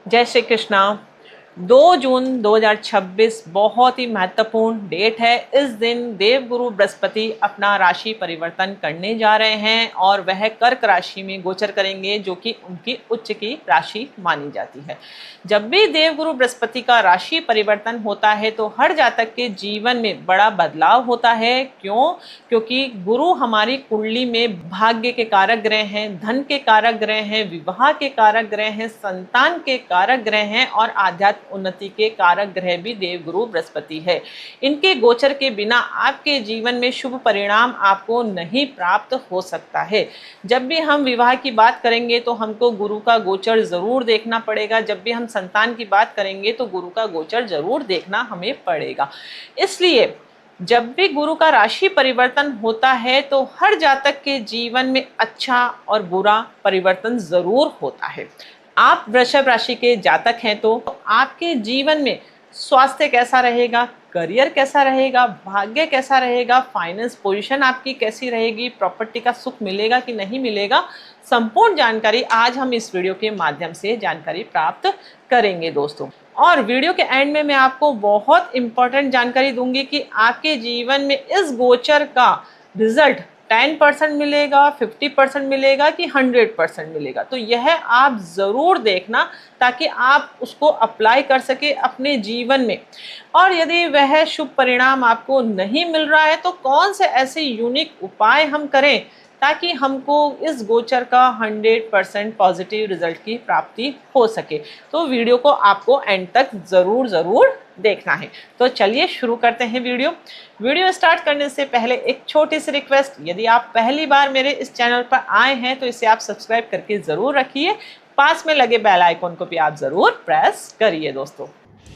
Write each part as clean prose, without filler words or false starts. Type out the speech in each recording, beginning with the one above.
जय श्री कृष्णा। 2 जून 2026 बहुत ही महत्वपूर्ण डेट है। इस दिन देवगुरु बृहस्पति अपना राशि परिवर्तन करने जा रहे हैं और वह कर्क राशि में गोचर करेंगे, जो कि उनकी उच्च की राशि मानी जाती है। जब भी देवगुरु बृहस्पति का राशि परिवर्तन होता है तो हर जातक के जीवन में बड़ा बदलाव होता है। क्यों? क्योंकि गुरु हमारी कुंडली में भाग्य के कारक ग्रह हैं, धन के कारक ग्रह हैं, विवाह के कारक ग्रह हैं, संतान के कारक ग्रह हैं और आध्यात्म उन्नति के कारक ग्रह भी देवगुरु बृहस्पति है। इनके गोचर के बिना आपके जीवन में शुभ परिणाम आपको नहीं प्राप्त हो सकता है। जब भी हम विवाह की बात करेंगे तो हमको गुरु का गोचर जरूर देखना पड़ेगा। जब भी हम संतान की बात करेंगे तो गुरु का गोचर जरूर देखना हमें पड़ेगा। इसलिए जब भी गुरु का राशि परिवर्तन होता है तो हर जातक के जीवन में अच्छा और बुरा परिवर्तन जरूर होता है। आप वृषभ राशि के जातक हैं तो आपके जीवन में स्वास्थ्य कैसा रहेगा, करियर कैसा रहेगा, भाग्य कैसा रहेगा, फाइनेंस पोजीशन आपकी कैसी रहेगी, प्रॉपर्टी का सुख मिलेगा कि नहीं मिलेगा, संपूर्ण जानकारी आज हम इस वीडियो के माध्यम से जानकारी प्राप्त करेंगे दोस्तों। और वीडियो के एंड में मैं आपको बहुत इंपॉर्टेंट जानकारी दूंगी कि आपके जीवन में इस गोचर का रिजल्ट 10% मिलेगा, 50% मिलेगा कि 100% मिलेगा। तो यह आप ज़रूर देखना ताकि आप उसको अप्लाई कर सके अपने जीवन में। और यदि वह शुभ परिणाम आपको नहीं मिल रहा है तो कौन से ऐसे यूनिक उपाय हम करें ताकि हमको इस गोचर का 100% पॉजिटिव रिजल्ट की प्राप्ति हो सके। तो वीडियो को आपको एंड तक ज़रूर देखना है। तो चलिए शुरू करते हैं वीडियो स्टार्ट करने से पहले एक छोटी सी रिक्वेस्ट, यदि आप पहली बार मेरे इस चैनल पर आए हैं तो इसे आप सब्सक्राइब करके ज़रूर रखिए। पास में लगे बेल आइकन को भी आप ज़रूर प्रेस करिए दोस्तों।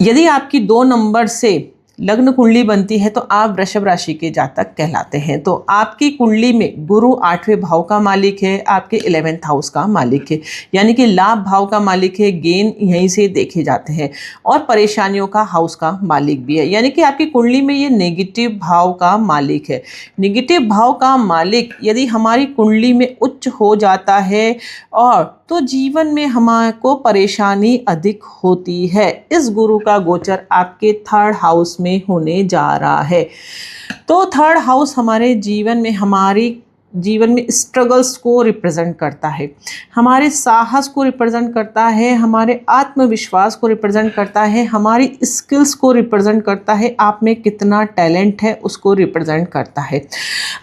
यदि आपकी 2 नंबर से लग्न कुंडली बनती है तो आप वृषभ राशि के जातक कहलाते हैं। तो आपकी कुंडली में गुरु 8वें भाव का मालिक है, आपके 11th हाउस का मालिक है, यानी कि लाभ भाव का मालिक है। गेन यहीं से देखे जाते हैं और परेशानियों का हाउस का मालिक भी है, यानी कि आपकी कुंडली में ये नेगेटिव भाव का मालिक है। नेगेटिव भाव का मालिक यदि हमारी कुंडली में उच्च हो जाता है और तो जीवन में हमारे परेशानी अधिक होती है। इस गुरु का गोचर आपके 3rd हाउस में होने जा रहा है। तो 3rd हाउस हमारे जीवन में स्ट्रगल्स को रिप्रेजेंट करता है, हमारे साहस को रिप्रेजेंट करता है, हमारे आत्मविश्वास को रिप्रेजेंट करता है, हमारी स्किल्स को रिप्रेजेंट करता है, आप में कितना टैलेंट है उसको रिप्रेजेंट करता है,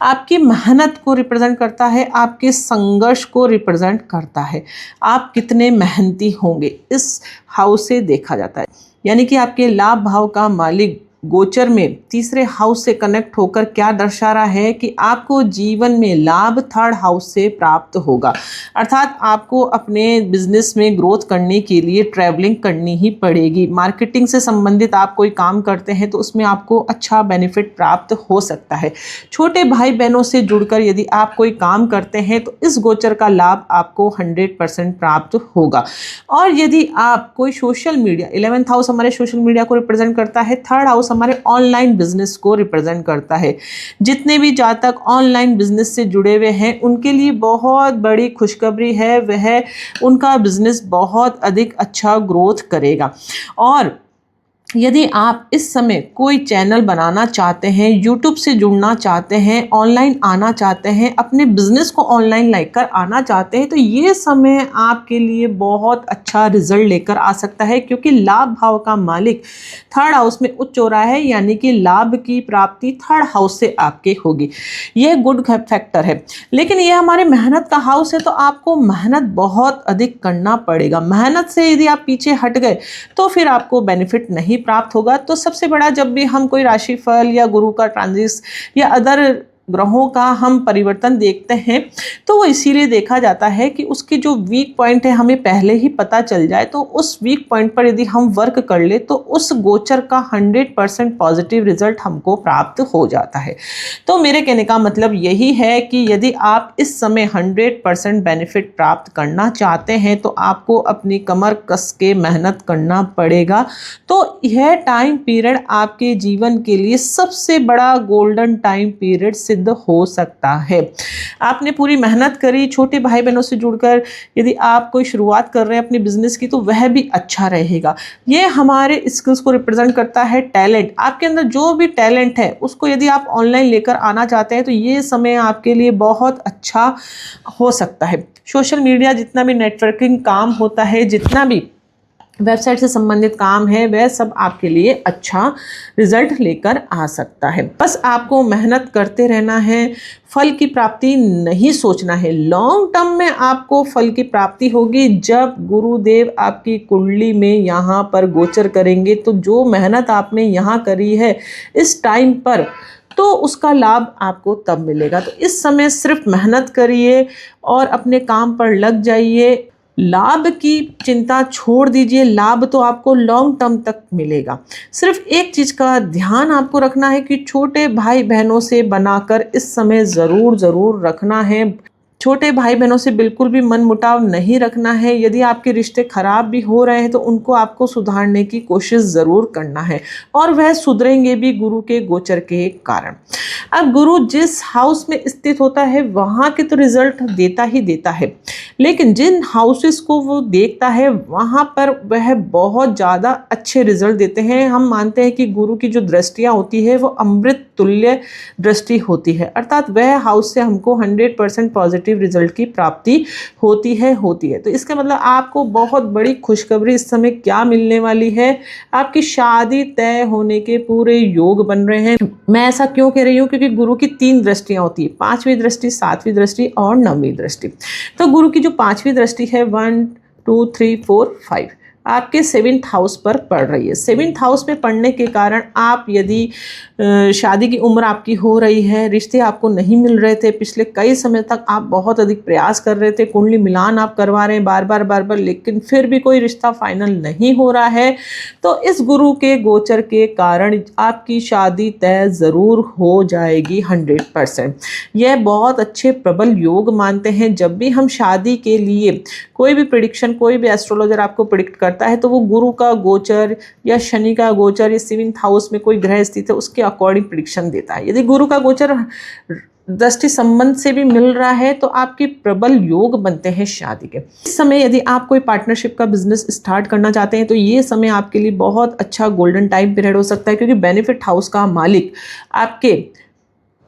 आपकी मेहनत को रिप्रेजेंट करता है, आपके संघर्ष को रिप्रेजेंट करता है, आप कितने मेहनती होंगे इस हाउस से देखा जाता है। यानी कि आपके लाभ भाव का मालिक गोचर में 3रे हाउस से कनेक्ट होकर क्या दर्शा रहा है कि आपको जीवन में लाभ 3rd हाउस से प्राप्त होगा। अर्थात आपको अपने बिजनेस में ग्रोथ करने के लिए ट्रैवलिंग करनी ही पड़ेगी। मार्केटिंग से संबंधित आप कोई काम करते हैं तो उसमें आपको अच्छा बेनिफिट प्राप्त हो सकता है। छोटे भाई बहनों से जुड़कर यदि आप कोई काम करते हैं तो इस गोचर का लाभ आपको 100% प्राप्त होगा। और यदि आप कोई सोशल मीडिया, 11th हाउस हमारे सोशल मीडिया को रिप्रेजेंट करता है, 3rd हाउस हमारे ऑनलाइन बिजनेस को रिप्रेजेंट करता है। जितने भी जातक ऑनलाइन बिजनेस से जुड़े हुए हैं उनके लिए बहुत बड़ी खुशखबरी है, वह उनका बिजनेस बहुत अधिक अच्छा ग्रोथ करेगा। और यदि आप इस समय कोई चैनल बनाना चाहते हैं, यूट्यूब से जुड़ना चाहते हैं, ऑनलाइन आना चाहते हैं, अपने बिजनेस को ऑनलाइन लेकर आना चाहते हैं तो ये समय आपके लिए बहुत अच्छा रिजल्ट लेकर आ सकता है, क्योंकि लाभ भाव का मालिक 3rd हाउस में उच्च हो रहा है, यानी कि लाभ की प्राप्ति 3rd हाउस से आपके होगी। यह गुड फैक्टर है। लेकिन यह हमारे मेहनत का हाउस है तो आपको मेहनत बहुत अधिक करना पड़ेगा। मेहनत से यदि आप पीछे हट गए तो फिर आपको बेनिफिट नहीं प्राप्त होगा। तो सबसे बड़ा, जब भी हम कोई राशिफल या गुरु का ट्रांजिट या अदर ग्रहों का हम परिवर्तन देखते हैं तो वो इसीलिए देखा जाता है कि उसकी जो वीक पॉइंट है हमें पहले ही पता चल जाए, तो उस वीक पॉइंट पर यदि हम वर्क कर ले तो उस गोचर का 100% पॉजिटिव रिजल्ट हमको प्राप्त हो जाता है। तो मेरे कहने का मतलब यही है कि यदि आप इस समय 100% बेनिफिट प्राप्त करना चाहते हैं तो आपको अपनी कमर कस के मेहनत करना पड़ेगा। तो यह टाइम पीरियड आपके जीवन के लिए सबसे बड़ा गोल्डन टाइम पीरियड सिद्ध हो सकता है। आपने पूरी मेहनत करी, छोटे भाई बहनों से जुड़कर यदि आप कोई शुरुआत कर रहे हैं अपनी बिजनेस की तो वह भी अच्छा रहेगा। ये हमारे स्किल्स को रिप्रेजेंट करता है, टैलेंट। आपके अंदर जो भी टैलेंट है उसको यदि आप ऑनलाइन लेकर आना चाहते हैं तो ये समय आपके लिए बहुत अच्छा हो सकता है। सोशल मीडिया जितना भी नेटवर्किंग काम होता है, जितना भी वेबसाइट से संबंधित काम है, वह सब आपके लिए अच्छा रिजल्ट लेकर आ सकता है। बस आपको मेहनत करते रहना है, फल की प्राप्ति नहीं सोचना है। लॉन्ग टर्म में आपको फल की प्राप्ति होगी जब गुरुदेव आपकी कुंडली में यहाँ पर गोचर करेंगे। तो जो मेहनत आपने यहाँ करी है इस टाइम पर, तो उसका लाभ आपको तब मिलेगा। तो इस समय सिर्फ मेहनत करिए और अपने काम पर लग जाइए। लाभ की चिंता छोड़ दीजिए, लाभ तो आपको लॉन्ग टर्म तक मिलेगा। सिर्फ एक चीज़ का ध्यान आपको रखना है कि छोटे भाई बहनों से बनाकर इस समय ज़रूर रखना है। छोटे भाई बहनों से बिल्कुल भी मन मुटाव नहीं रखना है। यदि आपके रिश्ते खराब भी हो रहे हैं तो उनको आपको सुधारने की कोशिश ज़रूर करना है, और वह सुधरेंगे भी गुरु के गोचर के कारण। अब गुरु जिस हाउस में स्थित होता है वहाँ के तो रिजल्ट देता ही देता है, लेकिन जिन हाउसेस को वो देखता है वहाँ पर वह बहुत ज़्यादा अच्छे रिजल्ट देते हैं। हम मानते हैं कि गुरु की जो दृष्टियाँ होती है वो अमृत तुल्य दृष्टि होती है, अर्थात वह हाउस से हमको 100% पॉजिटिव रिजल्ट की प्राप्ति होती है। तो इसका मतलब आपको बहुत बड़ी खुशखबरी इस समय क्या मिलने वाली है, आपकी शादी तय होने के पूरे योग बन रहे हैं। मैं ऐसा क्यों कह रही हूँ, क्योंकि गुरु की 3 दृष्टियाँ होती है, 5वीं दृष्टि, 7वीं दृष्टि और 9वीं दृष्टि। तो गुरु की जो 5वीं दृष्टि है 1 2 3 4 5 आपके 7th हाउस पर पड़ रही है। 7th हाउस में पड़ने के कारण आप यदि शादी की उम्र आपकी हो रही है, रिश्ते आपको नहीं मिल रहे थे, पिछले कई समय तक आप बहुत अधिक प्रयास कर रहे थे, कुंडली मिलान आप करवा रहे हैं बार बार, लेकिन फिर भी कोई रिश्ता फाइनल नहीं हो रहा है, तो इस गुरु के गोचर के कारण आपकी शादी तय ज़रूर हो जाएगी 100%। यह बहुत अच्छे प्रबल योग मानते हैं। जब भी हम शादी के लिए कोई भी प्रेडिक्शन, कोई भी एस्ट्रोलॉजर आपको प्रेडिक्ट करता है तो वो गुरु का गोचर या शनि का गोचर या 7th हाउस में कोई ग्रह स्थित है उसके अकॉर्डिंग प्रेडिक्शन देता है। यदि गुरु का गोचर दृष्टि संबंध से भी मिल रहा है तो आपके प्रबल योग बनते हैं शादी के। इस समय यदि आप कोई पार्टनरशिप का बिजनेस स्टार्ट करना चाहते हैं तो ये समय आपके लिए बहुत अच्छा गोल्डन टाइम पीरियड हो सकता है, क्योंकि बेनिफिट हाउस का मालिक आपके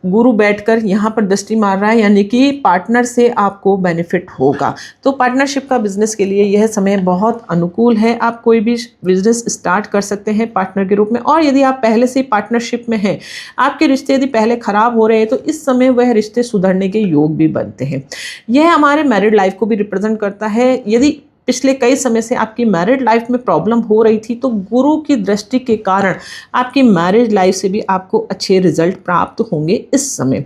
गुरु बैठकर यहाँ पर दृष्टि मार रहा है, यानी कि पार्टनर से आपको बेनिफिट होगा। तो पार्टनरशिप का बिजनेस के लिए यह समय बहुत अनुकूल है। आप कोई भी बिजनेस स्टार्ट कर सकते हैं पार्टनर के रूप में। और यदि आप पहले से पार्टनरशिप में हैं, आपके रिश्ते यदि पहले खराब हो रहे हैं तो इस समय वह रिश्ते सुधरने के योग भी बनते हैं। यह हमारे मैरिड लाइफ को भी रिप्रेजेंट करता है। यदि पिछले कई समय से आपकी मैरिड लाइफ में प्रॉब्लम हो रही थी तो गुरु की दृष्टि के कारण आपकी मैरिज लाइफ से भी आपको अच्छे रिजल्ट प्राप्त होंगे इस समय।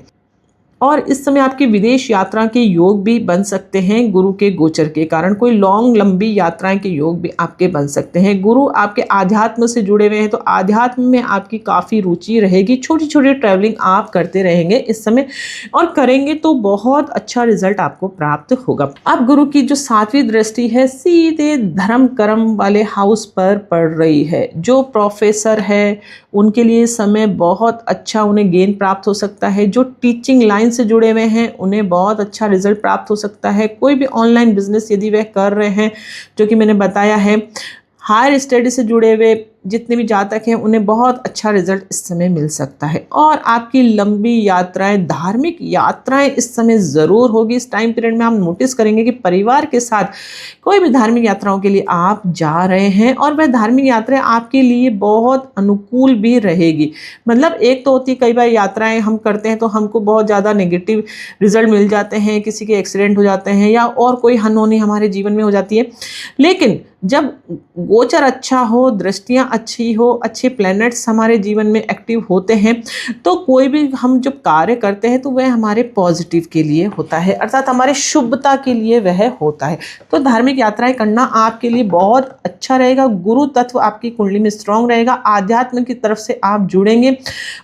और इस समय आपकी विदेश यात्रा के योग भी बन सकते हैं गुरु के गोचर के कारण। कोई लॉन्ग लंबी यात्राएं के योग भी आपके बन सकते हैं। गुरु आपके आध्यात्म से जुड़े हुए हैं तो आध्यात्म में आपकी काफ़ी रुचि रहेगी। छोटी छोटी ट्रैवलिंग आप करते रहेंगे इस समय, और करेंगे तो बहुत अच्छा रिजल्ट आपको प्राप्त होगा। अब गुरु की जो 7वीं दृष्टि है सीधे धर्म कर्म वाले हाउस पर पड़ रही है। जो प्रोफेसर है उनके लिए समय बहुत अच्छा, उन्हें गेन प्राप्त हो सकता है। जो टीचिंग लाइन से जुड़े हुए हैं उन्हें बहुत अच्छा रिजल्ट प्राप्त हो सकता है। कोई भी ऑनलाइन बिजनेस यदि वह कर रहे हैं, जो कि मैंने बताया है, हायर स्टडी से जुड़े हुए जितने भी जातक हैं उन्हें बहुत अच्छा रिजल्ट इस समय मिल सकता है। और आपकी लंबी यात्राएं, धार्मिक यात्राएं इस समय ज़रूर होगी। इस टाइम पीरियड में आप नोटिस करेंगे कि परिवार के साथ कोई भी धार्मिक यात्राओं के लिए आप जा रहे हैं, और वह धार्मिक यात्राएं आपके लिए बहुत अनुकूल भी रहेगी। मतलब एक तो होती, कई बार यात्राएं हम करते हैं तो हमको बहुत ज़्यादा नेगेटिव रिजल्ट मिल जाते हैं, किसी के एक्सीडेंट हो जाते हैं या और कोई अनहोनी हमारे जीवन में हो जाती है। लेकिन जब गोचर अच्छा हो, दृष्टियाँ अच्छी हो, अच्छे प्लैनेट्स हमारे जीवन में एक्टिव होते हैं तो कोई भी हम जब कार्य करते हैं तो वह हमारे पॉजिटिव के लिए होता है, अर्थात हमारे शुभता के लिए वह होता है। तो धार्मिक यात्राएं करना आपके लिए बहुत अच्छा रहेगा। गुरु तत्व आपकी कुंडली में स्ट्रांग रहेगा, आध्यात्म की तरफ से आप जुड़ेंगे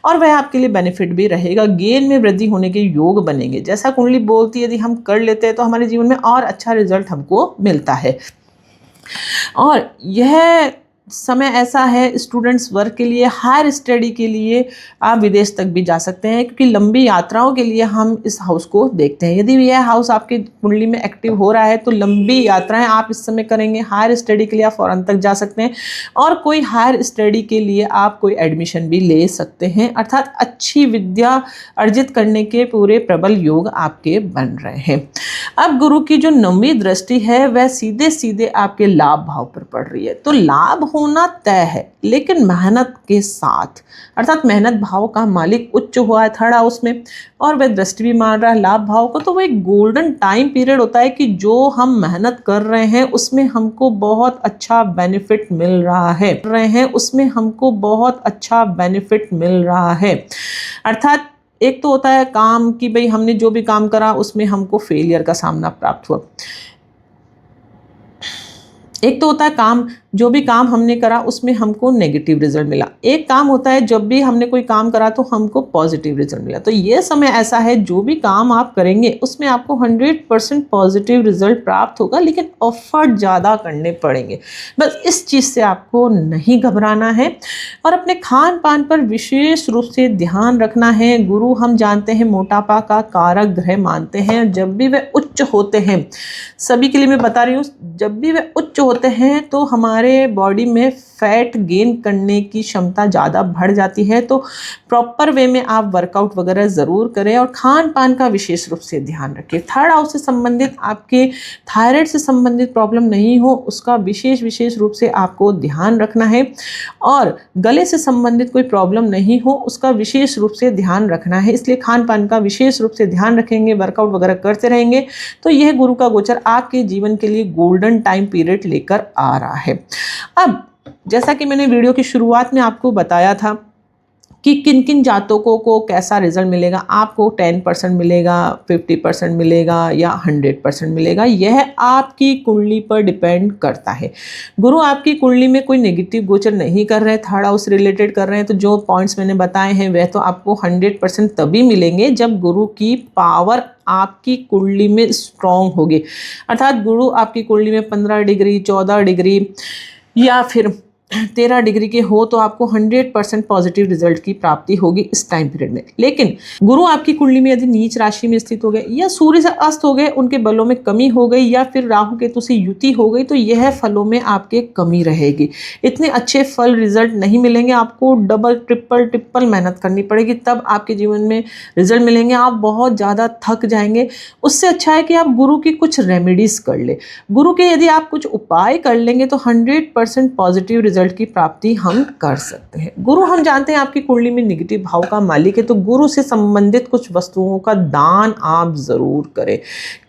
और वह आपके लिए बेनिफिट भी रहेगा। गेन में वृद्धि होने के योग बनेंगे। जैसा कुंडली बोलती है यदि हम कर लेते हैं तो हमारे जीवन में और अच्छा रिजल्ट हमको मिलता है। और यह समय ऐसा है स्टूडेंट्स वर्क के लिए, हायर स्टडी के लिए आप विदेश तक भी जा सकते हैं, क्योंकि लंबी यात्राओं के लिए हम इस हाउस को देखते हैं। यदि यह हाउस आपकी कुंडली में एक्टिव हो रहा है तो लंबी यात्राएं आप इस समय करेंगे। हायर स्टडी के लिए आप फॉरेन तक जा सकते हैं और कोई हायर स्टडी के लिए आप कोई एडमिशन भी ले सकते हैं, अर्थात अच्छी विद्या अर्जित करने के पूरे प्रबल योग आपके बन रहे हैं। अब गुरु की जो 9वीं दृष्टि है वह सीधे सीधे आपके लाभ भाव पर पड़ रही है, तो लाभ होना तय है, लेकिन मेहनत के साथ, अर्थात मेहनत भाव का मालिक उच्च हुआ है 3rd हाउस में और वह दृष्टि भी मान रहा है लाभ भाव को, तो वह एक गोल्डन टाइम पीरियड होता है कि जो हम मेहनत कर रहे हैं उसमें हमको बहुत अच्छा बेनिफिट मिल रहा है, अर्थात एक तो होता है काम कि भाई हमने जो भी काम करा उसमें हमको फेलियर का सामना प्राप्त हुआ, एक तो होता है काम जो भी काम हमने करा उसमें हमको नेगेटिव रिजल्ट मिला, एक काम होता है जब भी हमने कोई काम करा तो हमको पॉजिटिव रिजल्ट मिला। तो ये समय ऐसा है जो भी काम आप करेंगे उसमें आपको 100% पॉजिटिव रिजल्ट प्राप्त होगा, लेकिन एफर्ट ज़्यादा करने पड़ेंगे। बस इस चीज़ से आपको नहीं घबराना है और अपने खान पान पर विशेष रूप से ध्यान रखना है। गुरु हम जानते हैं मोटापा का कारक ग्रह मानते हैं, जब भी वे उच्च होते हैं, सभी के लिए मैं बता रही हूँ, जब भी वे उच्च होते हैं तो हमारे बॉडी में फैट गेन करने की क्षमता ज़्यादा बढ़ जाती है। तो प्रॉपर वे में आप वर्कआउट वगैरह ज़रूर करें और खान पान का विशेष रूप से ध्यान रखें। 3rd हाउस से संबंधित आपके थायराइड से संबंधित प्रॉब्लम नहीं हो उसका विशेष रूप से आपको ध्यान रखना है और गले से संबंधित कोई प्रॉब्लम नहीं हो उसका विशेष रूप से ध्यान रखना है। इसलिए खान पान का विशेष रूप से ध्यान रखेंगे, वर्कआउट वगैरह करते रहेंगे तो यह गुरु का गोचर आपके जीवन के लिए गोल्डन टाइम पीरियड लेकर आ रहा है। अब जैसा कि मैंने वीडियो की शुरुआत में आपको बताया था कि किन किन जातकों को कैसा रिजल्ट मिलेगा, आपको 10% मिलेगा, 50% मिलेगा या 100% मिलेगा, यह आपकी कुंडली पर डिपेंड करता है। गुरु आपकी कुंडली में कोई नेगेटिव गोचर नहीं कर रहे हैं, 3rd हाउस रिलेटेड कर रहे हैं, तो जो पॉइंट्स मैंने बताए हैं वह तो आपको 100% तभी मिलेंगे जब गुरु की पावर आपकी कुंडली में स्ट्रॉन्ग होगी, अर्थात गुरु आपकी कुंडली में 15 डिग्री, 14 डिग्री या फिर 13 डिग्री के हो तो आपको 100% पॉजिटिव रिजल्ट की प्राप्ति होगी इस टाइम पीरियड में। लेकिन गुरु आपकी कुंडली में यदि नीच राशि में स्थित हो गए या सूर्य से अस्त हो गए, उनके बलों में कमी हो गई या फिर राहु केतु से युति हो गई, तो यह फलों में आपके कमी रहेगी। इतने अच्छे फल रिजल्ट नहीं मिलेंगे, आपको डबल ट्रिपल मेहनत करनी पड़ेगी, तब आपके जीवन में रिजल्ट मिलेंगे। आप बहुत ज़्यादा थक जाएंगे। उससे अच्छा है कि आप गुरु की कुछ रेमेडीज कर ले। गुरु के यदि आप कुछ उपाय कर लेंगे तो 100% पॉजिटिव रिजल्ट की प्राप्ति हम कर सकते हैं। गुरु हम जानते हैं आपकी कुंडली में नेगेटिव भाव का मालिक है, तो गुरु से संबंधित कुछ वस्तुओं का दान आप जरूर करें।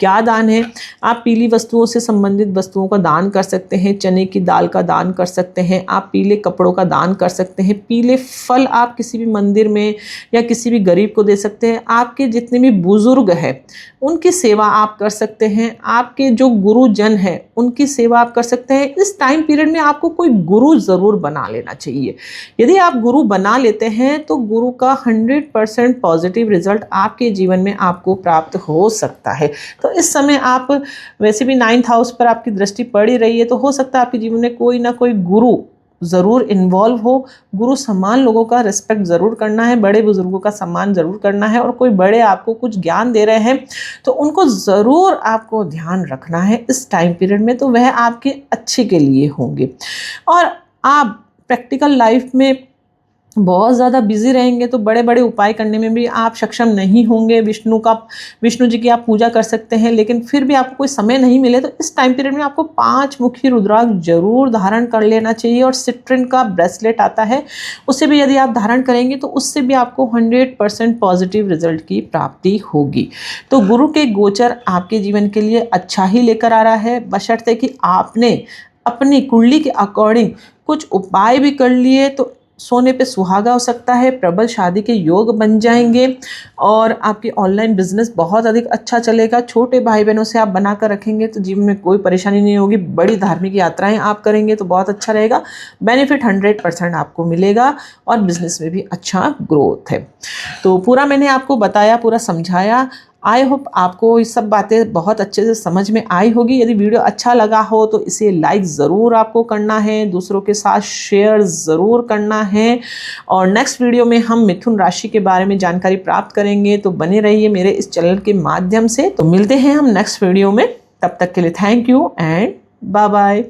क्या दान है? आप पीली वस्तुओं से संबंधित वस्तुओं का दान कर सकते हैं, चने की दाल का दान कर सकते हैं, आप पीले कपड़ों का दान कर सकते हैं, पीले फल आप किसी भी मंदिर में या किसी भी गरीब को दे सकते हैं, आपके जितने भी बुजुर्ग हैं उनकी सेवा आप कर सकते हैं, आपके जो गुरुजन हैं उनकी सेवा आप कर सकते हैं। इस टाइम पीरियड में आपको कोई गुरु ज़रूर बना लेना चाहिए। यदि आप गुरु बना लेते हैं तो गुरु का 100% पॉजिटिव रिजल्ट आपके जीवन में आपको प्राप्त हो सकता है। तो इस समय आप वैसे भी 9th हाउस पर आपकी दृष्टि पड़ ही रही है, तो हो सकता है आपके जीवन में कोई ना कोई गुरु ज़रूर इन्वॉल्व हो। गुरु समान लोगों का रिस्पेक्ट ज़रूर करना है, बड़े बुजुर्गों का सम्मान ज़रूर करना है, और कोई बड़े आपको कुछ ज्ञान दे रहे हैं तो उनको ज़रूर आपको ध्यान रखना है इस टाइम पीरियड में, तो वह आपके अच्छे के लिए होंगे। और आप प्रैक्टिकल लाइफ में बहुत ज़्यादा बिजी रहेंगे तो बड़े बड़े उपाय करने में भी आप सक्षम नहीं होंगे। विष्णु जी की आप पूजा कर सकते हैं, लेकिन फिर भी आपको कोई समय नहीं मिले तो इस टाइम पीरियड में आपको 5 मुखी रुद्राक्ष जरूर धारण कर लेना चाहिए। और सिट्रिन का ब्रेसलेट आता है, उसे भी यदि आप धारण करेंगे तो उससे भी आपको 100% पॉजिटिव रिजल्ट की प्राप्ति होगी। तो गुरु के गोचर आपके जीवन के लिए अच्छा ही लेकर आ रहा है, बशर्ते कि आपने अपनी कुंडली के अकॉर्डिंग कुछ उपाय भी कर लिए तो सोने पे सुहागा हो सकता है, प्रबल शादी के योग बन जाएंगे और आपकी ऑनलाइन बिजनेस बहुत अधिक अच्छा चलेगा। छोटे भाई बहनों से आप बनाकर रखेंगे तो जीवन में कोई परेशानी नहीं होगी। बड़ी धार्मिक यात्राएं आप करेंगे तो बहुत अच्छा रहेगा, बेनिफिट 100% आपको मिलेगा और बिजनेस में भी अच्छा ग्रोथ है। तो पूरा मैंने आपको बताया, पूरा समझाया। आई होप आपको ये सब बातें बहुत अच्छे से समझ में आई होगी। यदि वीडियो अच्छा लगा हो तो इसे लाइक ज़रूर आपको करना है, दूसरों के साथ शेयर ज़रूर करना है। और नेक्स्ट वीडियो में हम मिथुन राशि के बारे में जानकारी प्राप्त करेंगे, तो बने रहिए मेरे इस चैनल के माध्यम से। तो मिलते हैं हम नेक्स्ट वीडियो में, तब तक के लिए thank you and bye bye.